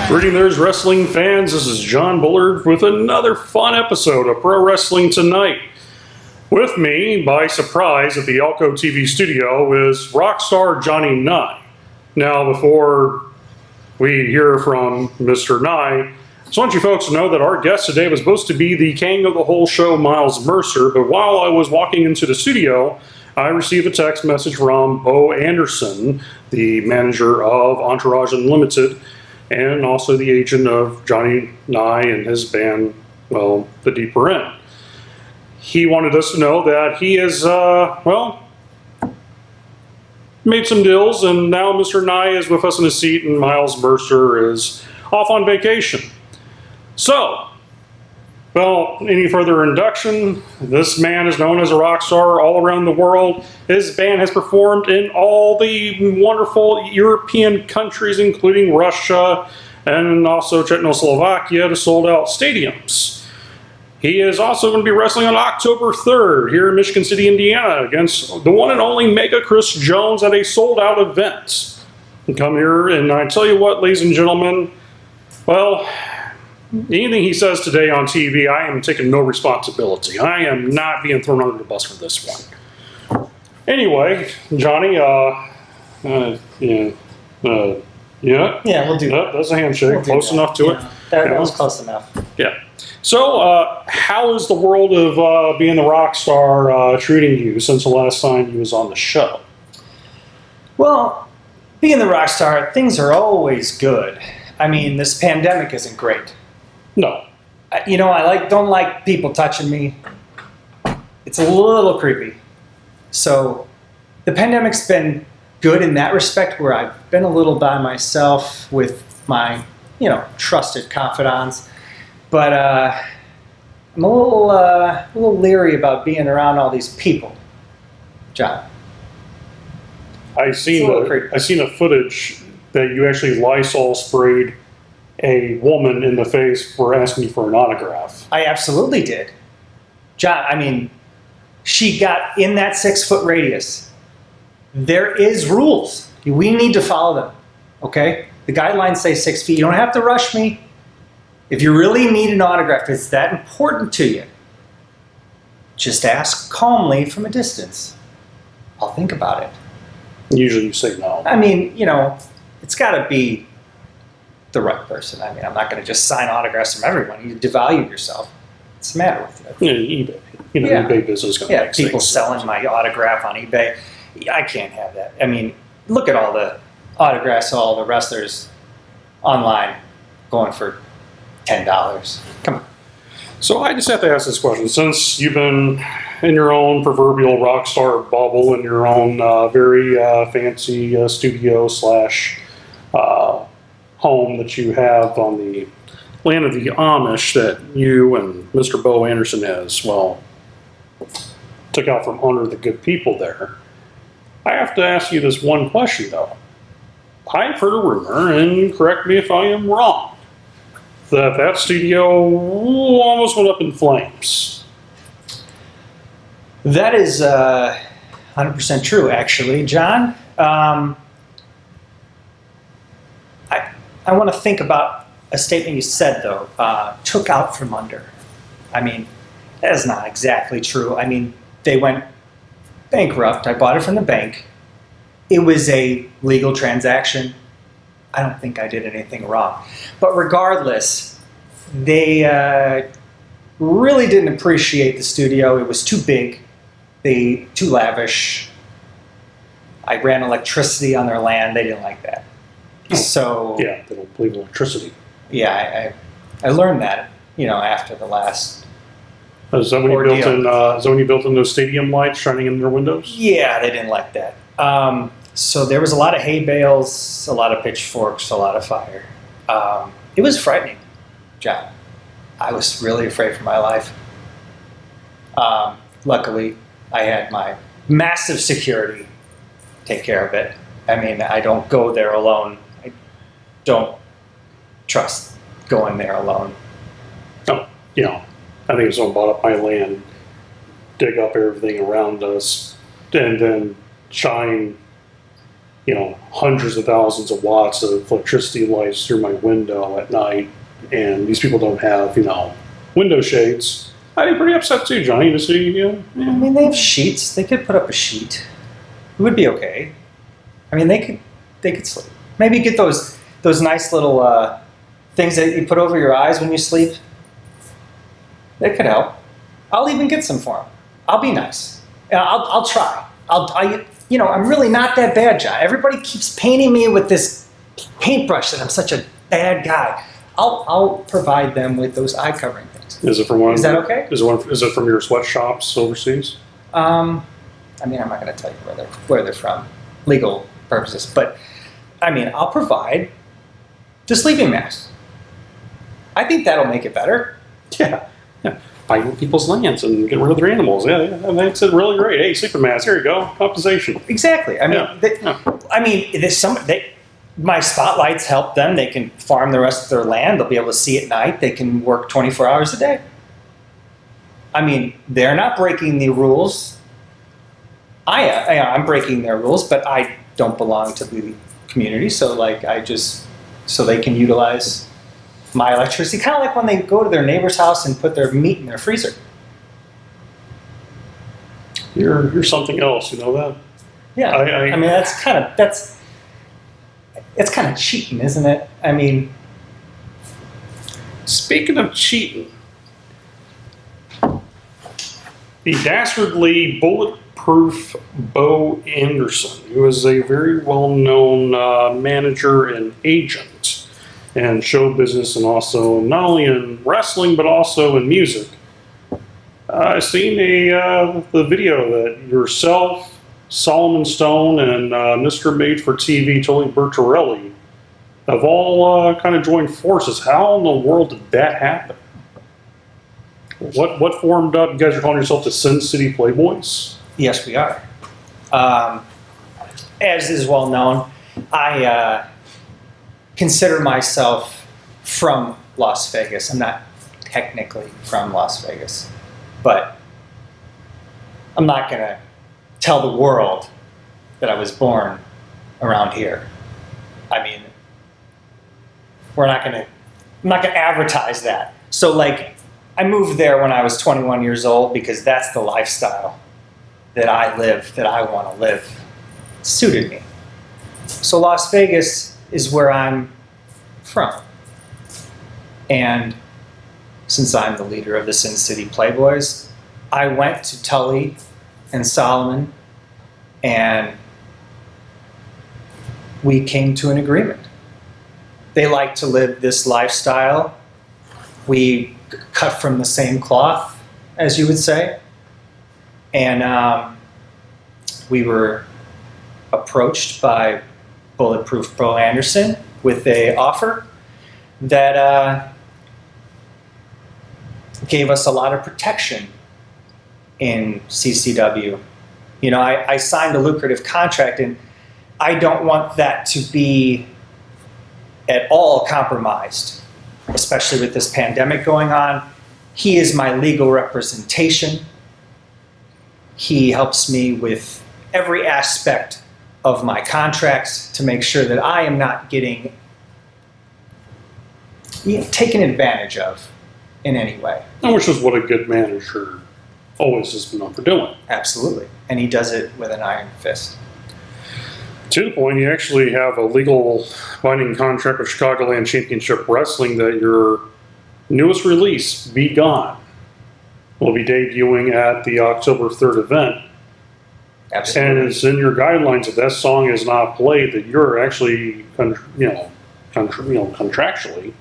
Greetings, wrestling fans. This is John Bullard with another fun episode of Pro Wrestling Tonight. With me, by surprise, at the Elko TV studio is Rockstar Jonny Nigh. Now, before we hear from Mr. Nigh, I just want you folks to know that our guest today was supposed to be the king of the whole show, Miles Mercer, but while I was walking into the studio, I received a text message from Bo Anderson, the manager of Entourage Unlimited, and also the agent of Jonny Nigh and his band, well, The Deeper End. He wanted us to know that he has, made some deals, and now Mr. Nigh is with us in his seat, and Miles Mercer is off on vacation. So, well, any further induction? This man is known as a rock star all around the world. His band has performed in all the wonderful European countries, including Russia and also Czechoslovakia, to sold-out stadiums. He is also going to be wrestling on October 3rd here in Michigan City, Indiana, against the one and only Mega Chris Jones at a sold-out event. And come here, and I tell you what, ladies and gentlemen, well, anything he says today on TV, I am taking no responsibility. I am not being thrown under the bus for this one. Anyway, Johnny, yeah, we'll do that. That's a handshake. We'll close enough to it. That was close enough. Yeah. So, how is the world of being the rock star treating you since the last time you was on the show? Well, being the rock star, things are always good. I mean, this pandemic isn't great. No. You know, don't like people touching me. It's a little creepy. So, the pandemic's been good in that respect, where I've been a little by myself with my, trusted confidants. But I'm a little leery about being around all these people, John. I seen a footage that you actually Lysol sprayed a woman in the face for asking for an autograph. I absolutely did. John, I mean, she got in that 6-foot radius. There is rules. We need to follow them, okay? The guidelines say 6 feet. You don't have to rush me. If you really need an autograph, if it's that important to you, just ask calmly from a distance. I'll think about it. Usually you say no. I mean, it's got to be the right person. I mean, I'm not going to just sign autographs from everyone. You devalue yourself. What's the matter with you? eBay. eBay business. Yeah, people selling my autograph on eBay. I can't have that. I mean, look at all the autographs, all the wrestlers online going for $10. Come on. So I just have to ask this question. Since you've been in your own proverbial rock star bubble in your own very fancy studio / home that you have on the land of the Amish that you and Mr. Bo Anderson took out from under the good people there, I have to ask you this one question, though. I've heard a rumor, and correct me if I am wrong, that studio almost went up in flames. That is 100% true, actually, John. I want to think about a statement you said, though, took out from under. I mean, that is not exactly true. I mean, they went bankrupt. I bought it from the bank. It was a legal transaction. I don't think I did anything wrong. But regardless, they really didn't appreciate the studio. It was too big, too lavish. I ran electricity on their land. They didn't like that. So yeah, they don't believe in electricity. Yeah, I learned that, after the last Is that when you built in those stadium lights shining in their windows? Yeah, they didn't like that. So there was a lot of hay bales, a lot of pitchforks, a lot of fire. It was frightening, John. I was really afraid for my life. Luckily, I had my massive security take care of it. I mean, I don't go there alone. I don't trust going there alone. Oh, I think if someone bought up my land, dig up everything around us, and then shine hundreds of thousands of watts of electricity lights through my window at night, and these people don't have, window shades, I'd be pretty upset too, Johnny, to see, I mean, they have sheets. They could put up a sheet. It would be okay. I mean, they could sleep. Maybe get those nice little things that you put over your eyes when you sleep. That could help. I'll even get some for them. I'll be nice. I'll try. I'm really not that bad, John. Everybody keeps painting me with this paintbrush that I'm such a bad guy. I'll provide them with those eye covering things. Is it from one? Is that okay? Is it from your sweatshops overseas? I mean, I'm not going to tell you where they're from, legal purposes. But I mean, I'll provide the sleeping mask. I think that'll make it better. Yeah. Buy people's lands and get rid of their animals. Yeah, that makes it really great. Hey, sleeping mask. Here you go. Compensation. Exactly. I mean, my spotlights help them. They can farm the rest of their land. They'll be able to see at night. They can work 24 hours a day. I mean, they're not breaking the rules. I'm breaking their rules, but I don't belong to the community. So so they can utilize my electricity, kind of like when they go to their neighbor's house and put their meat in their freezer. You're something else, you know that? Yeah, I mean that's kind of cheating, isn't it? I mean, speaking of cheating, the dastardly bulletproof Bo Anderson, who is a very well-known manager and agent and show business, and also not only in wrestling but also in music. I've seen the video that yourself, Solomon Stone, and Mr. Made for TV, Tony Bertarelli, have all kind of joined forces. How in the world did that happen? What formed up? You guys are calling yourself the Sin City Playboys? Yes, we are. As is well known, I consider myself from Las Vegas. I'm not technically from Las Vegas, but I'm not going to tell the world that I was born around here. I mean, I'm not going to advertise that. So I moved there when I was 21 years old because that's the lifestyle that I want to live. It suited me. So Las Vegas is where I'm from. And since I'm the leader of the Sin City Playboys, I went to Tully and Solomon and we came to an agreement. They like to live this lifestyle. We cut from the same cloth, as you would say. And we were approached by Bulletproof Bo Anderson with an offer that gave us a lot of protection in CCW. I signed a lucrative contract, and I don't want that to be at all compromised, especially with this pandemic going on. He is my legal representation. He helps me with every aspect of my contracts to make sure that I am not getting taken advantage of in any way. Which is what a good manager always has been known for doing. Absolutely. And he does it with an iron fist. To the point, you actually have a legal binding contract with Chicagoland Championship Wrestling that your newest release, Be Gone, will be debuting at the October 3rd event. Absolutely. And it's in your guidelines if that song is not played that you're actually, contractually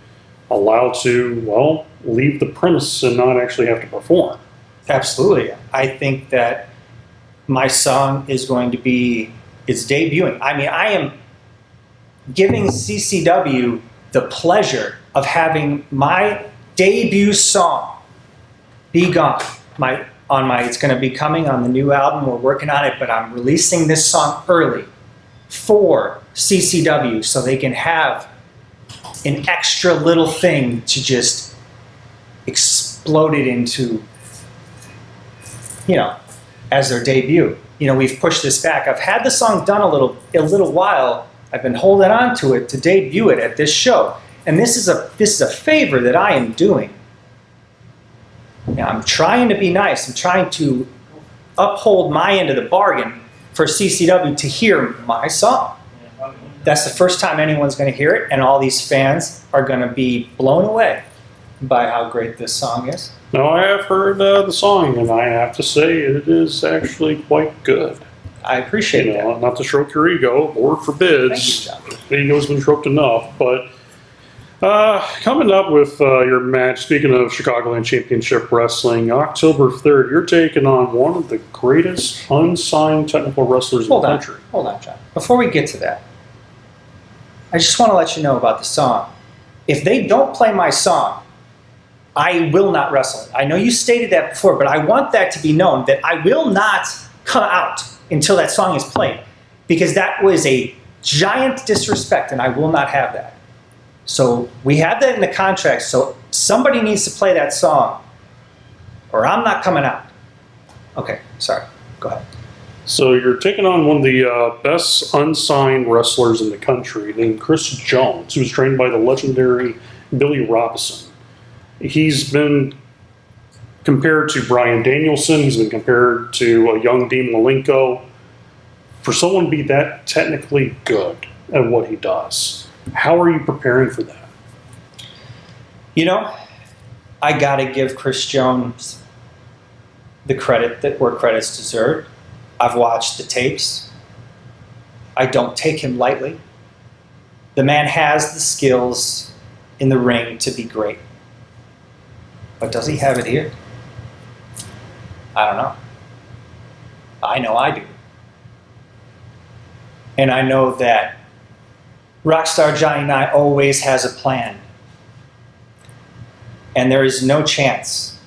allowed to, leave the premise and not actually have to perform. Absolutely. I think that my song is going to be, it's debuting. I mean, I am giving CCW the pleasure of having my debut song, Be Gone, it's going to be coming on the new album. We're working on it, but I'm releasing this song early for CCW so they can have an extra little thing to just explode it into, as their debut. we've pushed this back. I've had the song done a little while. I've been holding on to it to debut it at this show. And this is a favor that I am doing. Now, I'm trying to be nice. I'm trying to uphold my end of the bargain for CCW to hear my song. That's the first time anyone's going to hear it, and all these fans are going to be blown away by how great this song is. Now, I have heard the song, and I have to say it is actually quite good. I appreciate that. Not to stroke your ego, Lord forbids. The ego's been stroked enough, but coming up with your match, speaking of Chicagoland Championship Wrestling, October 3rd, you're taking on one of the greatest unsigned technical wrestlers in the country. Hold on, John. Before we get to that, I just want to let you know about the song. If they don't play my song, I will not wrestle it. I know you stated that before, but I want that to be known, that I will not come out until that song is played, because that was a giant disrespect, and I will not have that. So we have that in the contract, so somebody needs to play that song, or I'm not coming out. Okay, sorry. Go ahead. So you're taking on one of the best unsigned wrestlers in the country, named Chris Jones, who was trained by the legendary Billy Robinson. He's been compared to Bryan Danielson. He's been compared to a young Dean Malenko. For someone to be that technically good at what he does, how are you preparing for that? I got to give Chris Jones the credit where credit's deserved. I've watched the tapes. I don't take him lightly. The man has the skills in the ring to be great. But does he have it here? I don't know. I know I do. And I know that Rockstar Jonny Nigh always has a plan. And there is no chance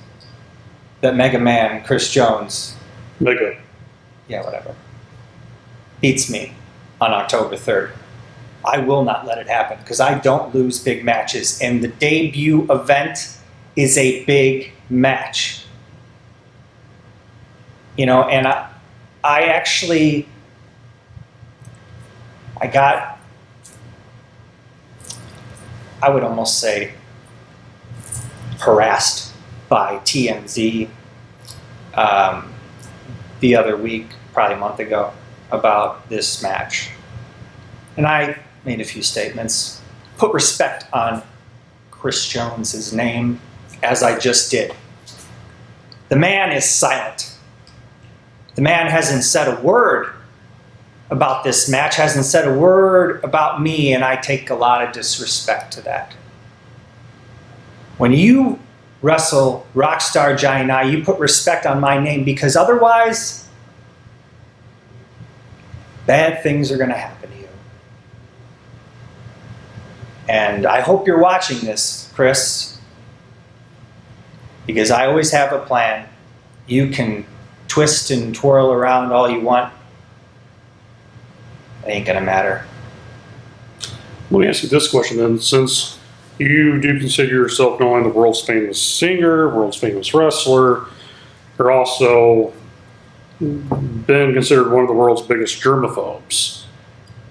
that Mega Man Chris Jones, whatever, beats me on October 3rd. I will not let it happen, because I don't lose big matches. And the debut event is a big match. And I would almost say, harassed by TMZ the other week, probably a month ago, about this match. And I made a few statements, put respect on Chris Jones's name, as I just did. The man is silent. The man hasn't said a word about this match, hasn't said a word about me, and I take a lot of disrespect to that. When you wrestle Rockstar Jonny Nigh, you put respect on my name, because otherwise, bad things are going to happen to you. And I hope you're watching this, Chris, because I always have a plan. You can twist and twirl around all you want. It ain't going to matter. Let me ask you this question then. Since you do consider yourself not only the world's famous singer, world's famous wrestler, you're also been considered one of the world's biggest germaphobes.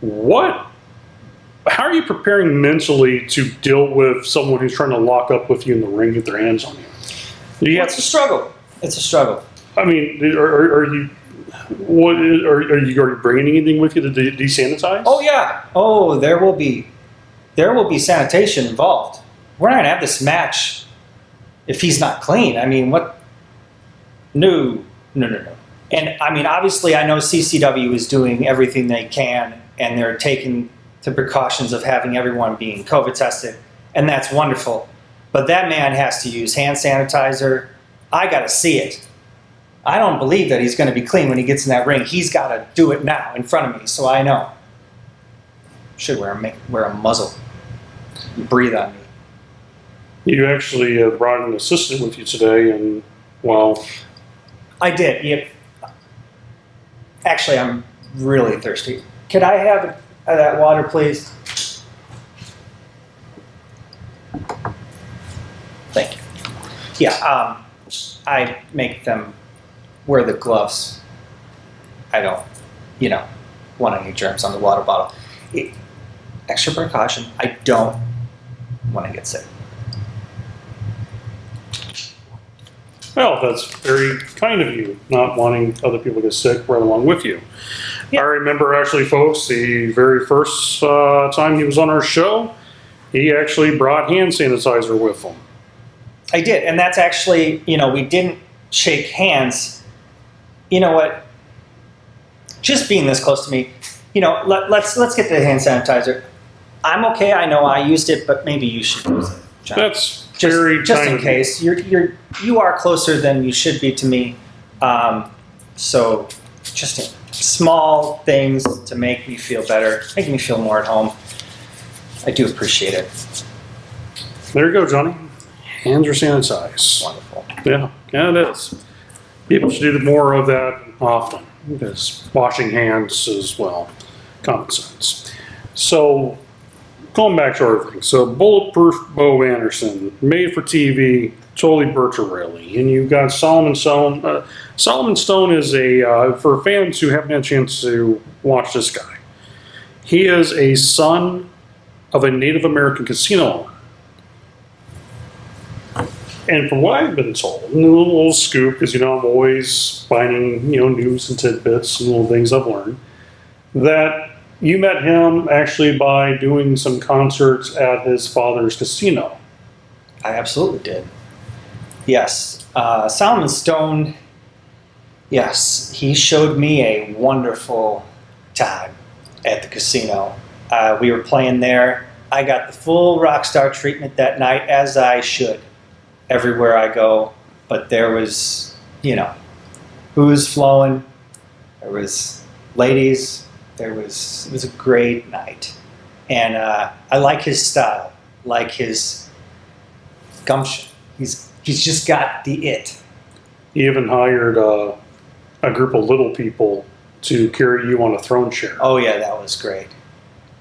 How are you preparing mentally to deal with someone who's trying to lock up with you in the ring, get their hands on you? It's a struggle. It's a struggle. I mean, are you bringing anything with you to desanitize? Oh yeah. Oh, there will be sanitation involved. We're not gonna have this match if he's not clean. I mean, what? No. And I mean, obviously, I know CCW is doing everything they can, and they're taking the precautions of having everyone being COVID tested, and that's wonderful. But that man has to use hand sanitizer. I got to see it. I don't believe that he's going to be clean when he gets in that ring. He's got to do it now in front of me, so I know. Should wear a muzzle. Breathe on me. You actually brought an assistant with you today, and well, I did. Yep. Actually, I'm really thirsty. Could I have that water, please? Thank you. Yeah, I make them wear the gloves. I don't, want any germs on the water bottle. Extra precaution, I don't want to get sick. Well, that's very kind of you, not wanting other people to get sick right along with you. Yeah. I remember actually, folks, the very first time he was on our show, he actually brought hand sanitizer with him. I did, and that's actually, we didn't shake hands. You know what? Just being this close to me, let's get the hand sanitizer. I'm okay. I know I used it, but maybe you should use it, John. That's very just kind in of case. You are closer than you should be to me. So just small things to make me feel better, make me feel more at home. I do appreciate it. There you go, Johnny. Hands are sanitized. Wonderful. Yeah, it is. People should do more of that often, because washing hands is, well, common sense. So, going back to everything. So, Bulletproof Bo Anderson, made for TV, totally Bertha Rayleigh. And you've got Solomon Stone. Solomon Stone is for fans who haven't had a chance to watch this guy, he is a son of a Native American casino owner. And from what I've been told, a little scoop, because I'm always finding news and tidbits and little things I've learned, that you met him actually by doing some concerts at his father's casino. I absolutely did. Yes, Solomon Stone. Yes, he showed me a wonderful time at the casino. We were playing there. I got the full Rockstar treatment that night, as I should. Everywhere I go, but there was, booze flowing, there was ladies, it was a great night. And I like his style, like his gumption. He's just got the it. He even hired a group of little people to carry you on a throne chair. Oh yeah, that was great.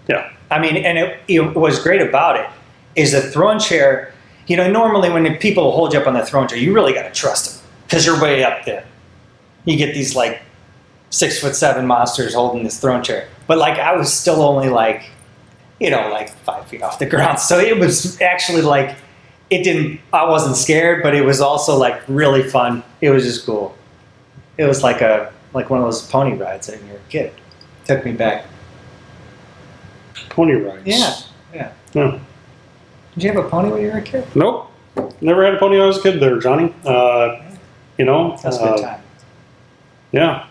Yeah. I mean, and it was great about it is the throne chair. Normally when people hold you up on the throne chair, you really got to trust them because you're way up there. You get these 6'7" monsters holding this throne chair. But I was still only 5 feet off the ground. So it was actually I wasn't scared, but it was also really fun. It was just cool. It was like one of those pony rides when you were a kid. Took me back. Pony rides. Yeah. Did you have a pony when you were a kid? Nope. Never had a pony when I was a kid there, Johnny. That's a good time. Yeah.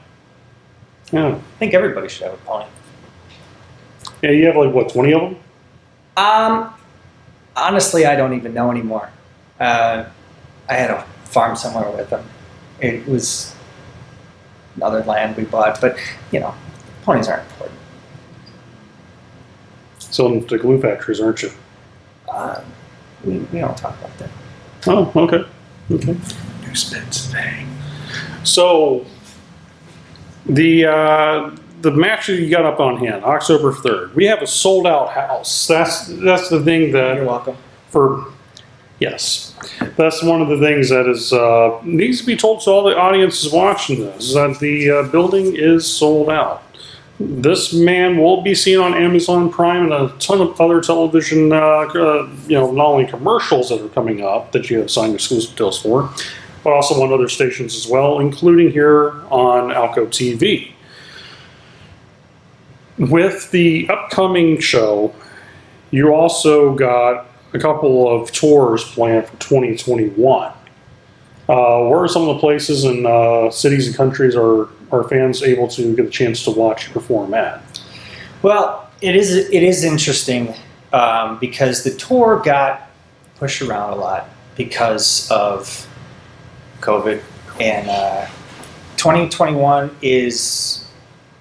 I think everybody should have a pony. Yeah, you have 20 of them? Honestly, I don't even know anymore. I had a farm somewhere with them. It was another land we bought, but ponies aren't important. Selling to glue factories, aren't you? We don't talk about that. Oh, okay. New spits thing. So the match that you got up on hand, October 3rd, we have a sold out house. That's the thing that You're welcome. Yes, that's one of the things that is needs to be told to all the audiences watching this, that the building is sold out. This man will be seen on Amazon Prime and a ton of other television, not only commercials that are coming up that you have signed exclusive deals for, but also on other stations as well, including here on Alco TV. With the upcoming show, you also got a couple of tours planned for 2021. Where are some of the places and cities and countries are fans able to get a chance to watch you perform at? Well, it is interesting because the tour got pushed around a lot because of COVID, and 2021 is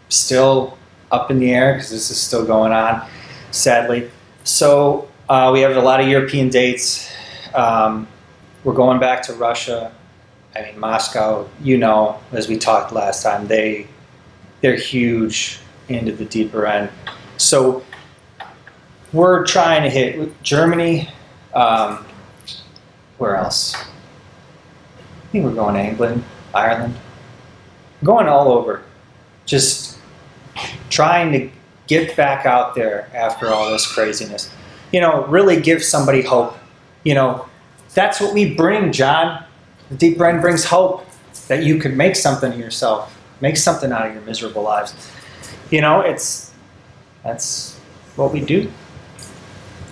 still up in the air because this is still going on, sadly. So we have a lot of European dates. We're going back to Russia. Moscow, as we talked last time, they're huge into the deeper end. So we're trying to hit Germany. Where else? I think we're going to England, Ireland. We're going all over. just trying to get back out there after all this craziness. Really give somebody hope. That's what we bring, John. The Deep Brand brings hope that you can make something of yourself, make something out of your miserable lives. That's what we do.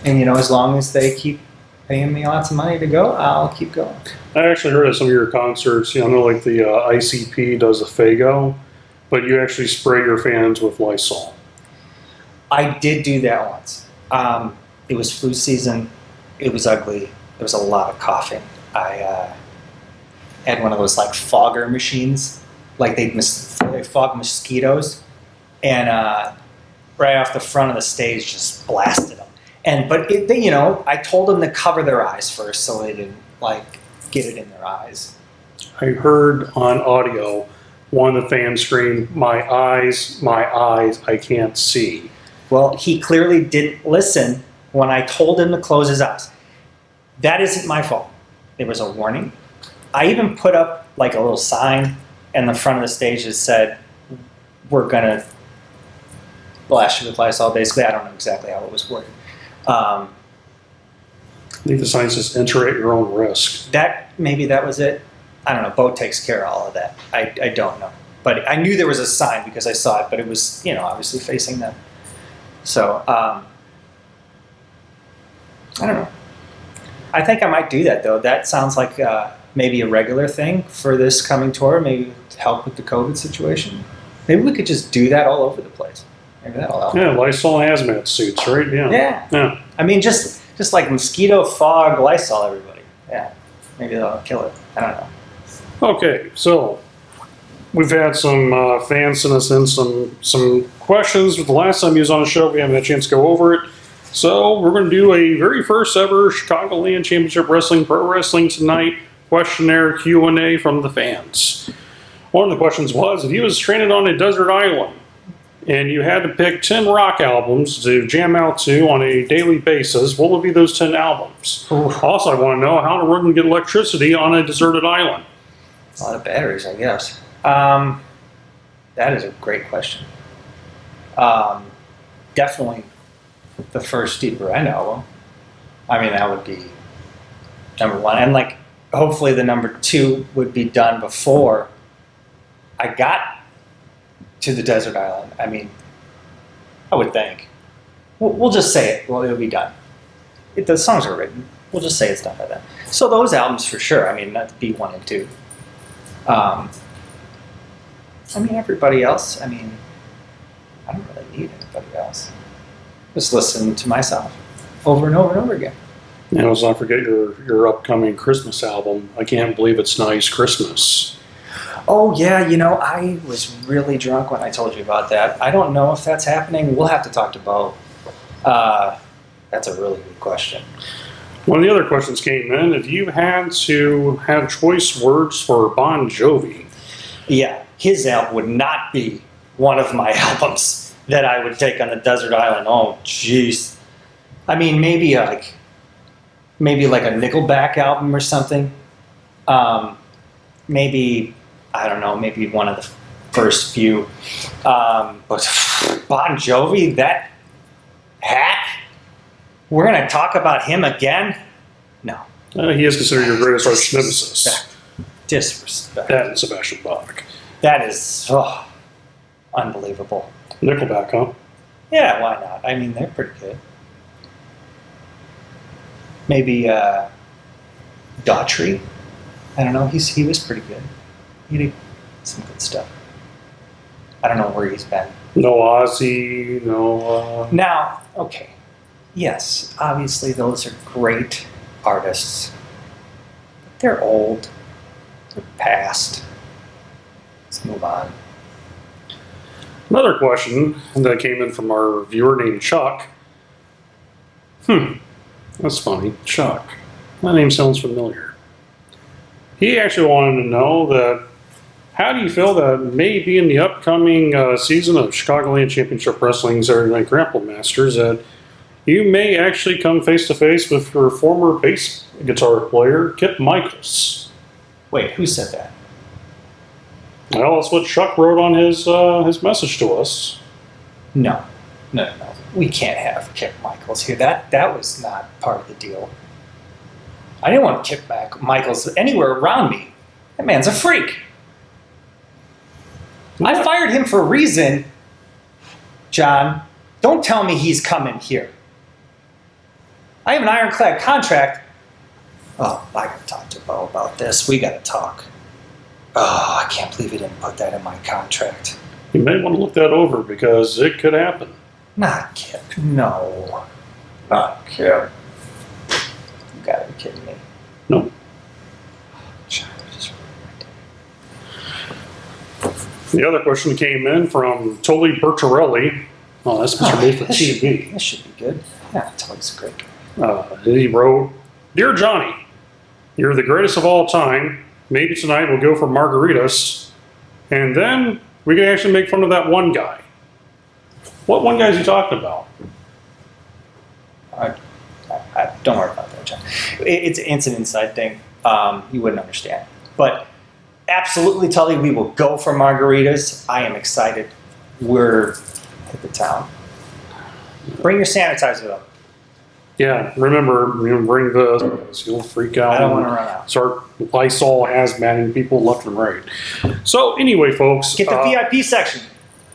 And as long as they keep paying me lots of money to go, I'll keep going. I actually heard at some of your concerts, I know like the ICP does a Fago, but you actually spray your fans with Lysol. I did do that once. It was flu season. It was ugly. There was a lot of coughing. I had one of those like fogger machines, like they fog mosquitoes, and right off the front of the stage just blasted them. But I told them to cover their eyes first so they didn't get it in their eyes. I heard on audio one of the fans scream, my eyes, I can't see." Well, he clearly didn't listen when I told him to close his eyes. That isn't my fault. There was a warning. I even put up a little sign in the front of the stage that said, "We're going to blast you with Lysol." Basically, I don't know exactly how it was worded. I think the sign says, "Enter at your own risk." Maybe that was it. I don't know. Bo takes care of all of that. I don't know. But I knew there was a sign because I saw it, but it was, obviously facing them. So, I don't know. I think I might do that, though. That sounds like maybe a regular thing for this coming tour, maybe to help with the COVID situation. Maybe we could just do that all over the place. Maybe that'll help. Yeah, Lysol hazmat suits, right? Yeah. I mean, just like mosquito, fog, Lysol, everybody. Yeah. Maybe that'll kill it. I don't know. Okay, so we've had some fans send us in some questions. The last time he was on the show, we haven't had a chance to go over it. So we're going to do a very first ever Chicagoland Championship Wrestling Pro Wrestling Tonight questionnaire Q&A from the fans. One of the questions was, if you was stranded on a desert island and you had to pick 10 rock albums to jam out to on a daily basis, what would be those 10 albums? Also, I want to know how to run and get electricity on a deserted island. A lot of batteries, I guess. That is a great question. Definitely the first Deep Brand album. I mean, that would be number one. And hopefully the number two would be done before I got to the desert island. I mean, I would think. We'll just say it. Well, it'll be done. The songs are written. We'll just say it's done by then. So those albums for sure. I mean, that'd be 1 and 2. Everybody else, I don't really need anybody else. Just listen to myself over and over and over again. And let's not forget your upcoming Christmas album, I Can't Believe It's Nice Christmas. Oh, yeah, I was really drunk when I told you about that. I don't know if that's happening. We'll have to talk to Bo. That's a really good question. One of the other questions came in, if you had to have choice words for Bon Jovi. Yeah, his album would not be one of my albums that I would take on the desert island. Oh, jeez. Maybe like a Nickelback album or something. Maybe, I don't know, maybe one of the first few. But Bon Jovi, that hack? We're going to talk about him again? No. He is considered your greatest arch nemesis. Disrespect. That and Sebastian Bach. That is unbelievable. Nickelback, huh? Yeah, why not? They're pretty good. Maybe Daughtry. I don't know. He was pretty good. He did some good stuff. I don't know where he's been. No Ozzy, no... Now, okay. Yes, obviously those are great artists. But they're old. They're past. Let's move on. Another question that came in from our viewer named Chuck. That's funny. Chuck. That name sounds familiar. He actually wanted to know that, how do you feel that maybe in the upcoming season of Chicagoland Championship Wrestling Saturday Night Grapple Masters that you may actually come face-to-face with your former bass guitar player, Kip Michaels? Wait, who said that? Well, that's what Chuck wrote on his message to us. No. We can't have Kick Michaels here. That was not part of the deal. I didn't want to kick back Michaels anywhere around me. That man's a freak. I fired him for a reason. John, don't tell me he's coming here. I have an ironclad contract. Oh, I gotta talk to Bo about this. We gotta talk. Oh, I can't believe he didn't put that in my contract. You may want to look that over because it could happen. Not Kip. No. Not Kip. You gotta be kidding me. No. The other question came in from Tully Bertarelli. Oh, that's Mr. Lee for TV. This should be good. Yeah, Tully's a great guy. He wrote, "Dear Johnny, you're the greatest of all time. Maybe tonight we'll go for margaritas, and then we can actually make fun of that one guy." What one guy is he talking about? I don't worry about that, John. It's an inside thing. You wouldn't understand. But absolutely, Tully, we will go for margaritas. I am excited. We're at the town. Bring your sanitizer up. Yeah, remember, bring the, you'll freak out. I don't want to run out. Start Lysol hazmating people left and right. So anyway, folks. Get the VIP section.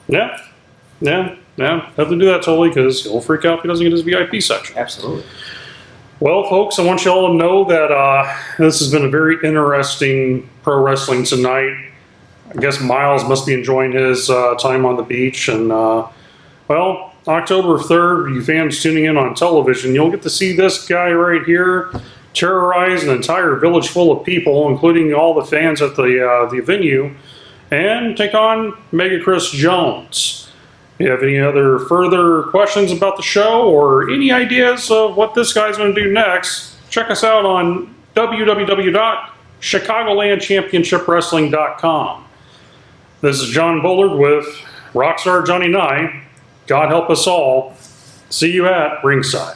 Yeah. Have to do that totally because he'll freak out if he doesn't get his VIP section. Absolutely. Well, folks, I want you all to know that this has been a very interesting pro wrestling tonight. I guess Miles must be enjoying his time on the beach. And, well, October 3rd, you fans tuning in on television, you'll get to see this guy right here terrorize an entire village full of people, including all the fans at the venue, and take on Mega Chris Jones. If you have any other further questions about the show or any ideas of what this guy's going to do next, check us out on www.ChicagolandChampionshipWrestling.com. This is John Bullard with Rockstar Jonny Nigh. God help us all. See you at ringside.